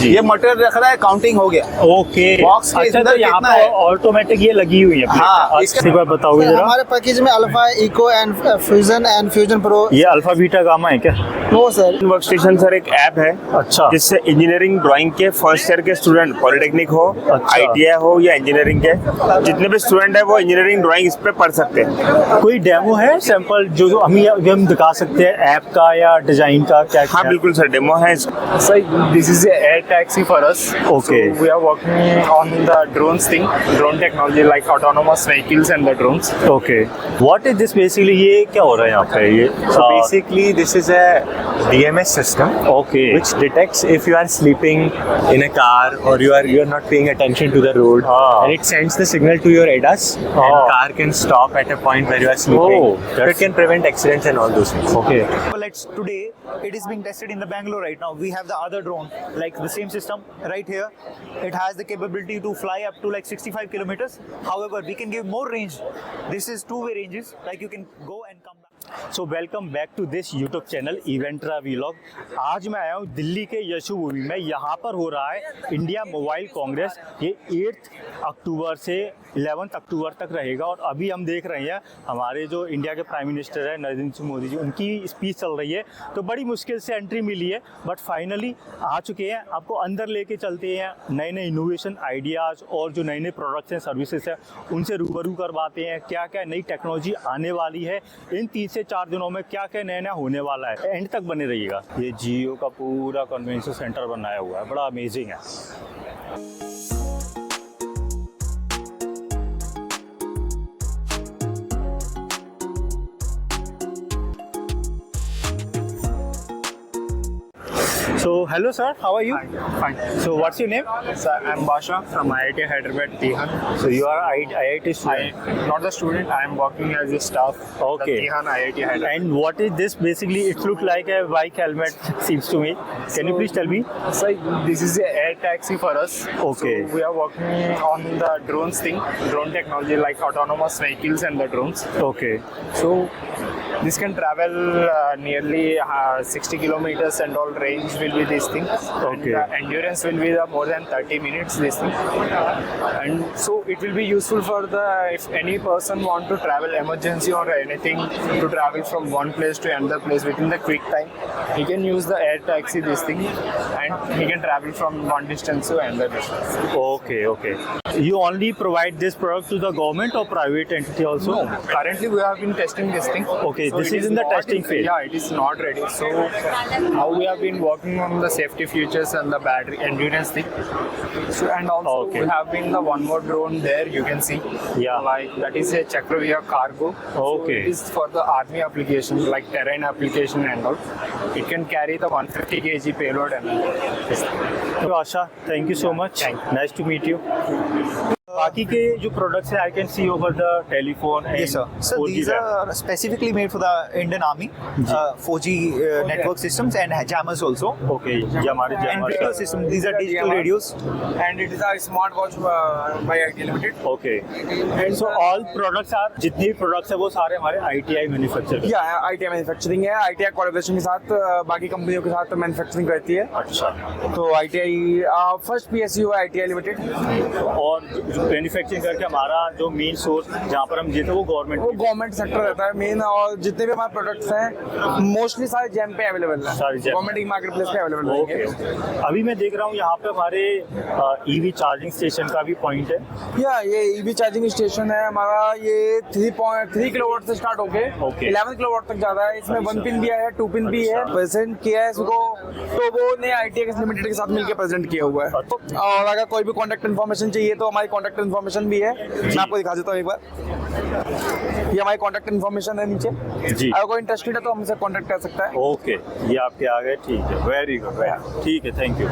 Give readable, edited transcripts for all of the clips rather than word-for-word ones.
ये मटेरियल रख रहा है, काउंटिंग हो गया। ओके, बॉक्स के अच्छा, तो अंदर यहाँ कितना पे है? ऑटोमेटिक ये लगी हुई है। हाँ, इसके बार बताओगे जरा। हमारे पैकेज में alpha, echo and fusion pro. ये अल्फा बीटा गामा है क्या? No sir. Work station sir एक ऐप है अच्छा, जिससे इंजीनियरिंग ड्राइंग के फर्स्ट ईयर के स्टूडेंट, पॉलिटेक्निक हो, अच्छा। आईटीआई हो या इंजीनियरिंग के जितने भी स्टूडेंट है वो इंजीनियरिंग ड्राइंग इस पे पढ़ सकते हैं। कोई डेमो है सैंपल जो हम दिखा सकते हैं ऐप का या डिजाइन का? क्या हाँ बिल्कुल सर, डेमो है। So this is a air taxi for us. Okay. So we are working on the drones thing, drone technology like autonomous vehicles and the drones. Okay, what is this basically? ये क्या हो रहा है यहाँ पे? ये So basically, this is a DMS system Okay. which detects if you are sleeping in a car or you are not paying attention to the road, and it sends the signal to your ADAS, and car can stop at a point where you are sleeping. Oh, So it can prevent accidents and all those things. Okay, Let's today it is being tested in the Bangalore right now. We have the other drone, like the same system right here. It has the capability to fly up to like 65 kilometers. However, we can give more range. This is two-way ranges, like you can go and come back. So welcome back to this YouTube channel इवेंट्रा vlog. आज मैं आया हूँ दिल्ली के यशोभूमि में। यहाँ पर हो रहा है इंडिया मोबाइल कांग्रेस। ये 8 अक्टूबर से 11 अक्टूबर तक रहेगा। और अभी हम देख रहे हैं हमारे जो इंडिया के प्राइम मिनिस्टर है नरेंद्र सिंह मोदी जी, उनकी स्पीच चल रही है। तो बड़ी मुश्किल से एंट्री मिली है, बट फाइनली आ चुके हैं। आपको अंदर लेके चलते हैं, नए नए इनोवेशन आइडियाज़ और जो नए नए प्रोडक्ट्स हैं, सर्विसेज हैं, उनसे रूबरू करवाते हैं। क्या क्या नई टेक्नोलॉजी आने वाली है, इन 3 से 4 दिनों में क्या क्या नया नया होने वाला है। एंड तक बने रहिएगा। ये जियो का पूरा कन्वेंशन सेंटर बनाया हुआ है, बड़ा अमेजिंग है। So hello sir, how are you? Fine. So what's your name? So I'm Basha from IIT Hyderabad, Tihan. So you are IIT student. Not the student, I am working as a staff. Okay. The Tihan IIT Hyderabad. And what is this basically? It looks like a bike helmet, seems to me. Can you please tell me? So this is a air taxi for us. Okay. So we are working on the drones thing, drone technology like autonomous vehicles and the drones. Okay. So this can travel nearly 60 kilometers and all range will be this thing. Okay. And the endurance will be the more than 30 minutes this thing. And so it will be useful for the if any person want to travel emergency or anything to travel from one place to another place within the quick time. He can use the air taxi this thing and he can travel from one distance to another distance. Okay. Okay. You only provide this product to the government or private entity also? No, currently we have been testing this thing. Okay, this it is in the not testing phase. Yeah, it is not ready. So now we have been working on the safety features and the battery endurance thing. So and also Okay. we have been the one more drone there. You can see. Yeah. Like that is a Chakravia cargo. Okay. So it is for the army application, like terrain application and all. It can carry the 150 kg payload and this thing. So Asha, thank you so much. Nice to meet you. बाकी के जो products हैं, I can see over the telephone and Yes, sir. So 4G these RAM. are specifically made for the Indian Army, 4G network systems and jammers also. Okay, ये हमारे And jammer radio systems. These are digital radios. And it is a smartwatch by IIT Limited. Okay. So all products are, जितने भी products हैं वो सारे हमारे ITI manufacture करते या ITI मैन्युफैक्चरिंग है, ITI कोलैबोरेशन के साथ बाकी कंपनियों के साथ मैन्युफैक्चरिंग करती है। हैं। अच्छा। तो ITI फर्स्ट PSU है ITI लिमिटेड। और जो मैन्युफैक्चरिंग करके हमारा जो मेन सोर्स जहाँ पर हम जीते वो वो गवर्नमेंट गवर्नमेंट सेक्टर रहता है मेन, और जितने भी हमारे प्रोडक्ट्स हैं मोस्टली सारे जैम पे अवेलेबल है, सारे जैम। गवर्नमेंट की मार्केट प्लेस पे अवेलेबल ओके। रहेंगे। अभी मैं देख रहा हूँ यहाँ पे हमारे ईवी चार्जिंग स्टेशन का भी पॉइंट है। या ये ईवी चार्जिंग स्टेशन है हमारा, ये 3.3 किलोवाट से स्टार्ट होके Okay. 11 किलोवाट तक जाता है। इसमें 1 पिन भी है, 2 पिन भी है। प्रेजेंट किया है इसको तो वो ने ITI लिमिटेड के साथ मिलकर प्रेजेंट किया हुआ है। और अगर कोई भी कॉन्टैक्ट इन्फॉर्मेशन चाहिए तो हमारी कॉन्टैक्ट इन्फॉर्मेशन भी है, मैं आपको दिखा देता हूँ एक बार। ये हमारी कॉन्टैक्ट इन्फॉर्मेशन है नीचे जी। अगर कोई इंटरेस्टेड है तो हमसे कॉन्टैक्ट कर सकता है। ओके, ये आपके आ गए। ठीक है, वेरी गुड, ठीक है, thank you.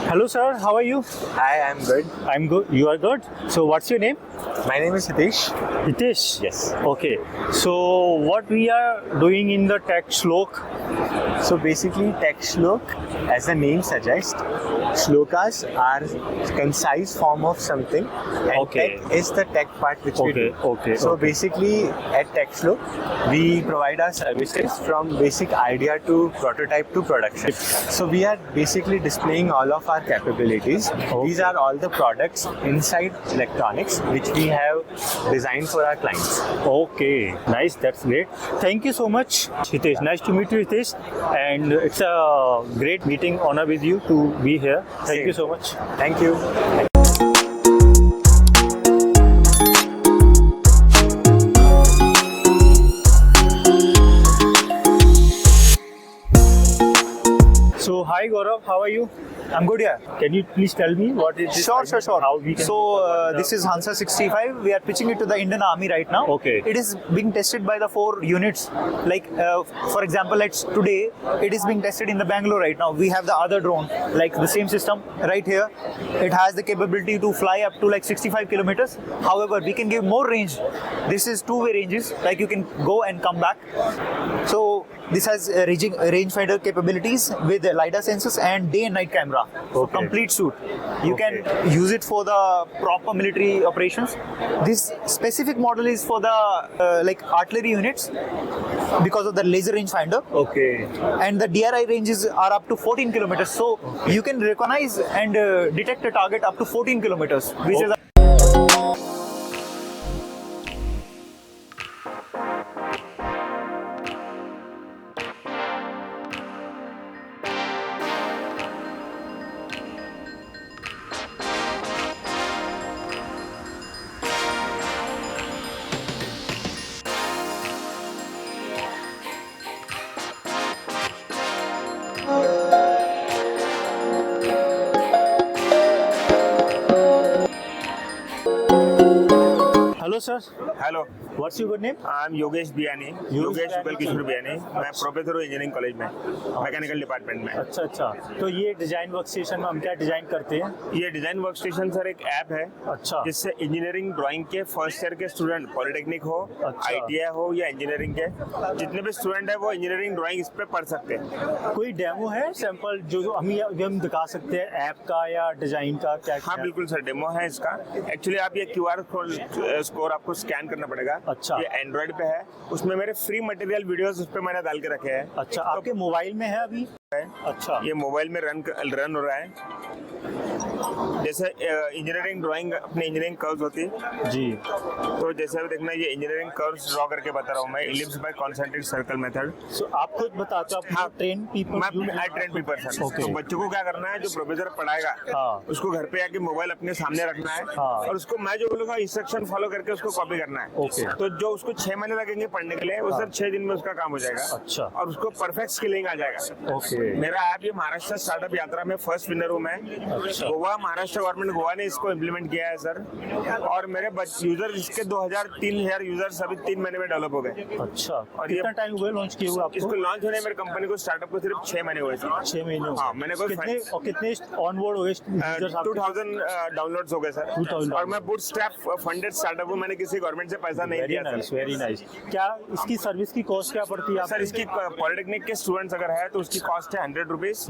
Hello sir, how are you? Hi, I'm good. I'm good. You are good? So what's your name? My name is Hitesh. Hitesh? Yes. Okay. So what we are doing in the tech Shlok? So basically, tech shlok, as the name suggests, shlokas are concise form of something, and Okay. tech is the tech part which we do. Okay. So basically, at Tech Shlok, we provide our services from basic idea to prototype to production. So we are basically displaying all of our capabilities. These are all the products inside electronics which we have designed for our clients. Okay, nice. That's great. Thank you so much, Hitesh. Nice to meet you, Hitesh. And it's a great meeting, honor with you to be here. Thank Same. you so much. Thank you. So, hi Gaurav, how are you? I'm good, yeah. Can you please tell me what is this? Sure. How we can So this is Hansa 65. We are pitching it to the Indian Army right now. Okay. It is being tested by the 4 units. Like for example, today it is being tested in the Bangalore right now. We have the other drone, like the same system right here. It has the capability to fly up to like 65 kilometers. However, we can give more range. This is 2-way ranges. Like you can go and come back. So this has rangefinder capabilities with the LiDAR sensors and day and night camera. So Okay. complete suit. You can use it for the proper military operations. This specific model is for the like artillery units because of the laser rangefinder. Okay. And the DRI ranges are up to 14 kilometers. So you can recognize and detect a target up to 14 kilometers, which is Hello, sir. Hello, What's your good name? I am Yogesh Biyani, Yogesh Shukla Kishore Biyani. मैं professor हूँ engineering college में, mechanical department में। अच्छा। तो ये design work station में हम क्या डिजाइन करते हैं? ये डिजाइन वर्क स्टेशन सर एक ऐप है, अच्छा। जिससे इंजीनियरिंग ड्राइंग के फर्स्ट ईयर के स्टूडेंट, पॉलिटेक्निक हो, अच्छा। आईटीआई हो या इंजीनियरिंग के, जितने भी स्टूडेंट है वो इंजीनियरिंग ड्राइंग इस पे पढ़ सकते हैं। कोई डेमो है सैंपल जो हम दिखा सकते हैं ऐप का या डिजाइन का? क्या हाँ बिल्कुल सर, डेमो है इसका। एक्चुअली आप ये QR स्कोर आपको स्कैन करना पड़ेगा। अच्छा। ये एंड्रॉइड पे है, उसमें मेरे फ्री मटेरियल वीडियोस उस पे मैंने डाल के रखे हैं। अच्छा, आपके मोबाइल में है अभी? अच्छा। ये मोबाइल में रन हो रहा है। जैसे इंजीनियरिंग ड्राइंग अपनी इंजीनियरिंग कर्व्स होती जी। तो जैसे अभी देखना, ये इंजीनियरिंग कर्व्स ड्रॉ करके बता रहा हूँ मैं, ellipse by concentric circle method. So आप खुद बताते हो? हाँ, ट्रेन पीपल? मैं ट्रेन पीपल सर। Okay. तो बच्चों को क्या करना है, जो प्रोफेसर पढ़ाएगा हाँ। उसको घर पे आके मोबाइल अपने सामने रखना है, हाँ। और उसको मैं जो बोलूँगा इंस्ट्रक्शन फॉलो करके उसको कॉपी करना है। Okay. तो जो उसको 6 महीने लगेंगे पढ़ने के लिए, वो सर 6 दिन में उसका काम हो जाएगा। अच्छा। और उसको परफेक्ट स्किलिंग आ जाएगा। ओके। मेरा ऐप ये महाराष्ट्र स्टार्टअप यात्रा में फर्स्ट विनर हूँ मैं। अच्छा। गोवा, महाराष्ट्र गवर्नमेंट गोवा ने इसको इम्प्लीमेंट किया है सर, और मेरे यूजर इसके 3,000 यूजर्स अभी 3 महीने में डेवलप हो गए। अच्छा। और कितना ये टाइम हुआ लॉन्च किए हुए आपको? इसको लॉन्च होने मेरी कंपनी को, स्टार्टअप को सिर्फ 6 महीने हुए थे। 6 महीने हुए। हाँ, मैंने कोई कितने ऑनबोर्ड हो गए यूजर्स आपके? 2000 डाउनलोड्स हो गए सर। 2000 और मैं बूटस्ट्रैप फंडेड स्टार्टअप हूँ, मैंने किसी गवर्नमेंट से पैसा नहीं दिया सर। Very nice. क्या इसकी सर्विस की कॉस्ट क्या पड़ती है सर इसकी पॉलिटेक्निक के स्टूडेंट्स अगर है तो उसकी कॉस्ट है 100 रुपीज।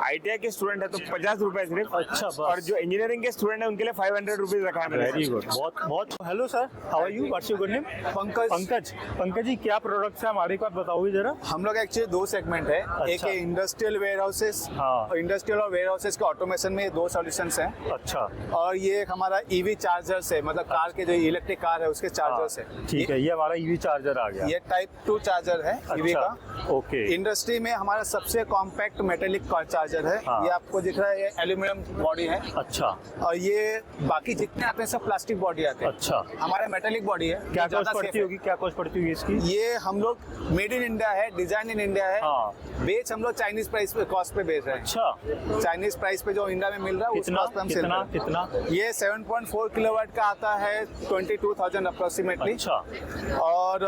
ITI के स्टूडेंट है तो 50 रुपए सिर्फ। अच्छा, बस। और जो इंजीनियरिंग के स्टूडेंट है उनके लिए 500 रुपीज रखा है मैंने। Very good. बहुत। Hello sir, how are you? What's your good name? Pankaj ji, क्या प्रोडक्ट्स है हमारे को आप बताओगे जरा? हम लोग एक्चुअली 2 सेगमेंट है। एक है इंडस्ट्रियल वेयर हाउसेस, हाँ। इंडस्ट्रियल और वेयर हाउसेस के ऑटोमेशन में 2 सॉल्यूशंस हैं। अच्छा। और ये एक हमारा EV चार्जर्स है, मतलब कार के जो इलेक्ट्रिक कार है उसके चार्जर्स है। ठीक है, ये हमारा EV चार्जर आ गया। ये टाइप 2 चार्जर है EV अच्छा, का। ओके। इंडस्ट्री में हमारा सबसे कॉम्पैक्ट मेटेलिक चार्जर है। हाँ। ये आपको दिख रहा है, ये एल्यूमिनियम बॉडी है। अच्छा। और ये बाकी जितने आते हैं सब प्लास्टिक बॉडी आते हैं। अच्छा। हमारा मेटेलिक बॉडी है। क्या ज्यादा कॉस्ट safe पड़ती है। होगी? क्या कॉस्ट पड़ती होगी इसकी? ये हम लोग मेड इन इंडिया है, डिजाइन इन इंडिया है। हाँ। बेच हम लोग चाइनीज प्राइस पे, कॉस्ट पे बेच रहे हैं। अच्छा। चाइनीज प्राइस पे जो इंडिया में मिल रहा है उस कॉस्ट पे हम सेल कर रहे हैं। कितना? ये 7.4 किलोवाट का आता है, 22,000 अप्रोक्सीमेटली। अच्छा। और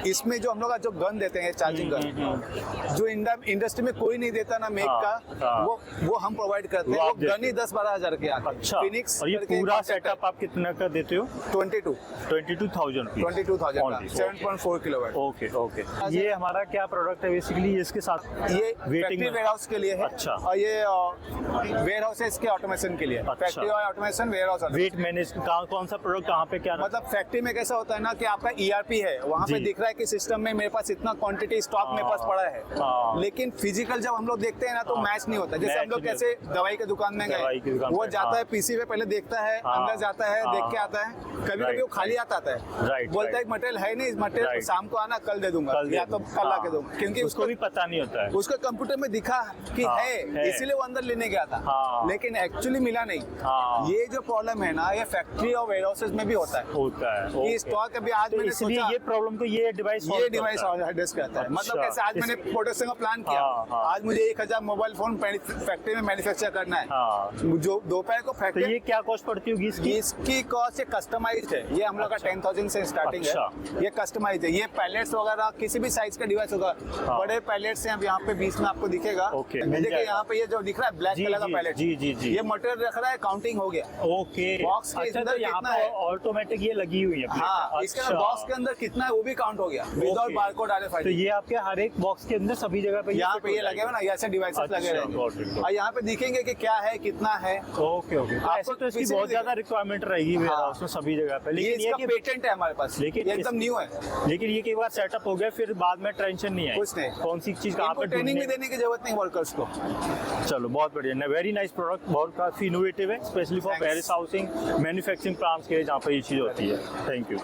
इसमें जो हम लोग जो गन देते हैं, चार्जिंग गन, जो इंडस्ट्री में कोई नहीं देता ना मेक हाँ, का, हाँ। वो हम प्रोवाइड करते हैं। वो वो आप देते जर्नी 10-12 हजार के आते हैं। अच्छा, फिनिक्स और ये करके पूरा concept है। सेटअप आप कितना का देते हो? 22,000 रुपीज। 22,000 का Only, 7.4 किलोवाट। Okay okay. ये हमारा क्या प्रोडक्ट है बेसिकली इसके साथ? ये वेटिंग फैक्ट्री वेयर हाउस के लिए है। अच्छा। और ये वेयर हाउसेस के ऑटोमेशन के लिए। अच्छा। फैक्ट्री और automation, warehouse. Weight manage कौन सा प्रोडक्ट कहाँ पे क्या रखा? मतलब फैक्ट्री में कैसा होता है ना कि आपका ERP है, वहाँ पे जी। दिख रहा है कि सिस्टम में मेरे पास इतना क्वांटिटी स्टॉक मेरे पास पड़ा हाँ। है, लेकिन फिजिकल जब हम लोग देखते हैं ना तो हाँ। मैच नहीं होता। जैसे मैच हम लोग नहीं कैसे दवाई के दुकान में दवाई की गए, दुकान वो पे, जाता हाँ। है PC पे पहले देखता है, हाँ। अंदर जाता है, हाँ। देख के आता है। कभी कभी वो खाली आता है, राइट, बोलता है मटेरियल है नहीं, मटेरियल राइट। शाम को आना, कल दे दूंगा या तो कल आके दूंगा, क्योंकि उसको भी पता नहीं होता है। उसको कंप्यूटर में दिखा कि हाँ, है, इसीलिए वो अंदर लेने गया था, हाँ। लेकिन एक्चुअली मिला नहीं। हाँ। ये जो प्रॉब्लम है ना, ये फैक्ट्री और वेयर हाउसेस में भी होता है ओके। कि स्टॉक अभी आज तो मैंने इसलिए सोचा ये प्रॉब्लम को ये डिवाइस एड्रेस करता है। मतलब अच्छा, कैसे आज मैंने प्रोडक्शन का प्लान किया, हाँ, हाँ। आज मुझे 1000 मोबाइल फोन फैक्ट्री में मैन्युफैक्चर करना है, हाँ। जो दोपहर को तो फैक्ट्री। ये क्या कॉस्ट पड़ती होगी इसकी? इसकी कॉस्ट कस्टमाइज्ड है, ये हम लोग का अच्छा। 10,000 से स्टार्टिंग अच्छा। है। ये कस्टमाइज्ड है, ये पैलेट्स वगैरह किसी भी साइज का डिवाइस होगा। हाँ। बड़े पैलेट्स हैं, अब यहाँ पे बीच में आपको दिखेगा। ओके, ये मिल देखिए जाएगा। यहाँ पे ये जो दिख रहा है ब्लैक जी, कलर का जी, पैलेट, जी, जी, जी। ये मटेरियल रख रहा है, काउंटिंग हो गया। ओके। बॉक्स के अच्छा, अंदर तो यहाँ कितना पे है? ऑटोमेटिक ये लगी हुई है। हाँ, इसके अंदर बॉक्स के अंदर कितना है वो भी काउंट हो गया, विदाउट ओके। Barcode RFID। तो ये आपके हर एक बॉक्स के अंदर सभी जगह पे यहाँ पे ये लगे हुए ना, ऐसे डिवाइसेस अच्छा, लगे got it, got रहेंगे it। और यहाँ पे दिखेंगे कि क्या है, कितना है। Okay okay. तो ऐसे तो इसकी किसी बहुत भी ज्यादा रिक्वायरमेंट रहेगी वेयर हाँ। हाउस में सभी जगह पे। ये लेकिन इसका कि पेटेंट है हमारे पास, लेकिन ये एकदम इस- न्यू है। लेकिन ये कई बार सेटअप हो गया फिर बाद में टेंशन नहीं है। कुछ नहीं। कौन सी चीज कहाँ इनको पे ट्रेनिंग भी ढूंढनी- देने की जरूरत नहीं वर्कर्स को। चलो बहुत बढ़िया, वेरी नाइस प्रोडक्ट, बहुत काफी इनोवेटिव है, specially for Thanks. Paris housing manufacturing plants के जहाँ पर ये चीज होती है। Thank you.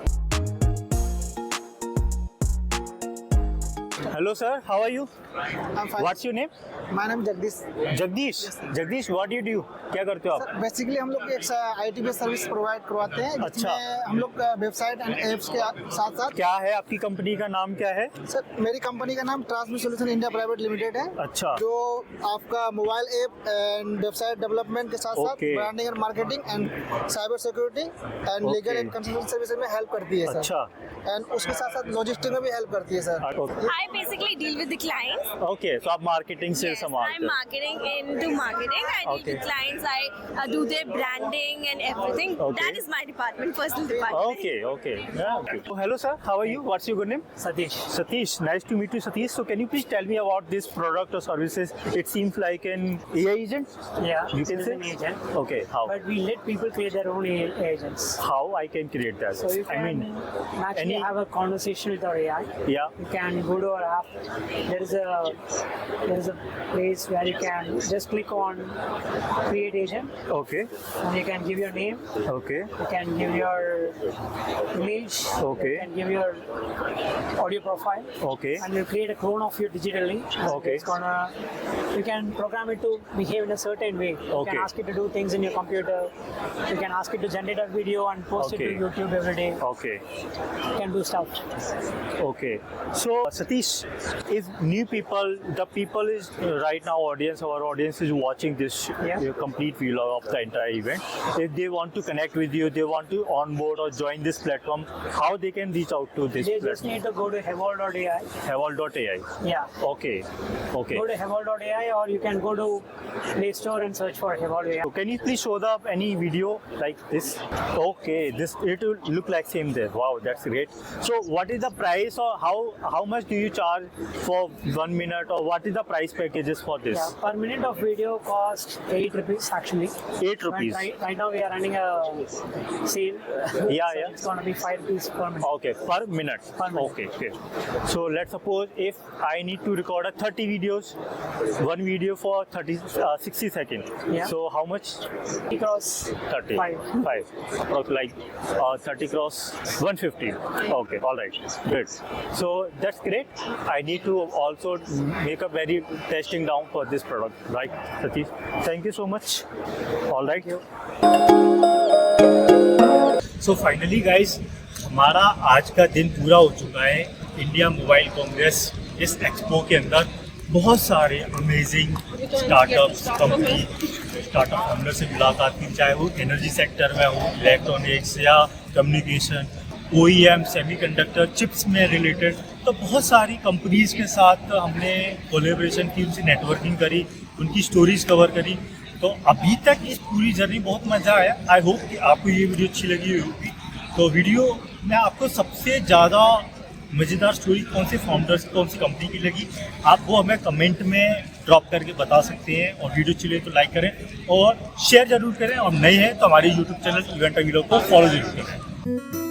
Hello sir, how are you? I'm fine. What's your name? My name is Jagdish. Jagdish. Jagdish, what do you? क्या करते हो आप? सर बेसिकली हम लोग एक IT बेस्ड सर्विस प्रोवाइड करवाते हैं, अच्छा। जिसमें हम लोग वेबसाइट एंड एप्स के साथ साथ। क्या है आपकी कंपनी का नाम क्या है? सर मेरी कंपनी का नाम transmit solution India private limited है, अच्छा। जो आपका mobile app and website development के साथ साथ Okay. Branding and marketing and cyber security and legal Okay. And consultancy services में हेल्प करती है सर। अच्छा। एंड उसके साथ साथ लॉजिस्टिक में भी हेल्प करती है sir. I basically deal with the clients. Okay, तो आप मार्केटिंग से Yes, I'm संभालते हो। marketing into marketing. I deal Okay. with clients. I do their branding and everything. Okay. That is my department, personal department. Okay, okay. Yeah. So, hello sir, how are you? What's your good name? Satish. Satish, nice to meet you, Satish. So, can you please tell me about this product or services? It seems like an AI agent. Yeah, You can it's say? an agent. Okay, how? But we let people create their own agents. How I can create that? So you I can mean, actually any- have a conversation with our AI. yeah. You can go to our app. There is a place where you can just click on create agent, Okay. and you can give your name. Okay. You can give your image. Okay. You can give your audio profile. Okay. And we'll create a clone of you digitally. Okay. It's gonna. You can program it to behave in a certain way. You Okay. can ask it to do things in your computer. You can ask it to generate a video and post Okay. it to YouTube every day. Okay. You can do stuff. Okay. So Satish, if new people, the people is right now our audience is watching this Yeah. complete vlog of the entire event. If they want to connect with you, they want to onboard or join this platform, how they can reach out to this They just platform? need to go to Heval.ai. Heval.ai. Yeah. Okay. Okay. Go to Heval.ai, or you can go to Play Store and search for Heval.ai. So can you please show the any video like this? Okay, this it will look like same there. Wow, that's great. So what is the price, or how much do you charge for 1 minute, or what is the price packages for this? Yeah, per minute of video cost 8 rupees actually. 8 rupees. Right now we are running a sale. Yeah, So yeah. It's gonna be 5 rupees per minute. Okay, per minute. Per minute. Okay, okay. So let's suppose if I need to record a 30 videos, one video for 60 seconds. Yeah. So how much? Cross 30. 5. Approx like 30 cross 150. Okay, all right. Good. So that's great. I need to also make a very testing down for this product, right, Satish? Thank you so much. All right. So finally guys, हमारा आज का दिन पूरा हो चुका है India mobile Congress इस expo के अंदर। बहुत सारे amazing startups company startup founder से मुलाकात की, चाहे वो एनर्जी सेक्टर में हो, इलेक्ट्रॉनिक्स या कम्युनिकेशन, OEM, सेमीकंडक्टर, चिप्स में रिलेटेड। तो बहुत सारी कंपनीज़ के साथ हमने कोलैबोरेशन की, उनसे नेटवर्किंग करी, उनकी स्टोरीज कवर करी। तो अभी तक इस पूरी जर्नी बहुत मज़ा आया। आई होप कि आपको ये वीडियो अच्छी लगी होगी। तो वीडियो में आपको सबसे ज़्यादा मज़ेदार स्टोरी कौन से फाउंडर्स कौन सी कंपनी की लगी, आप वो हमें कमेंट में ड्रॉप करके बता सकते हैं। और वीडियो अच्छी लगे तो लाइक करें और शेयर ज़रूर करें, और नए हैं तो हमारे यूट्यूब चैनल इवेंट्रा वीलॉग को फॉलो जरूर करें।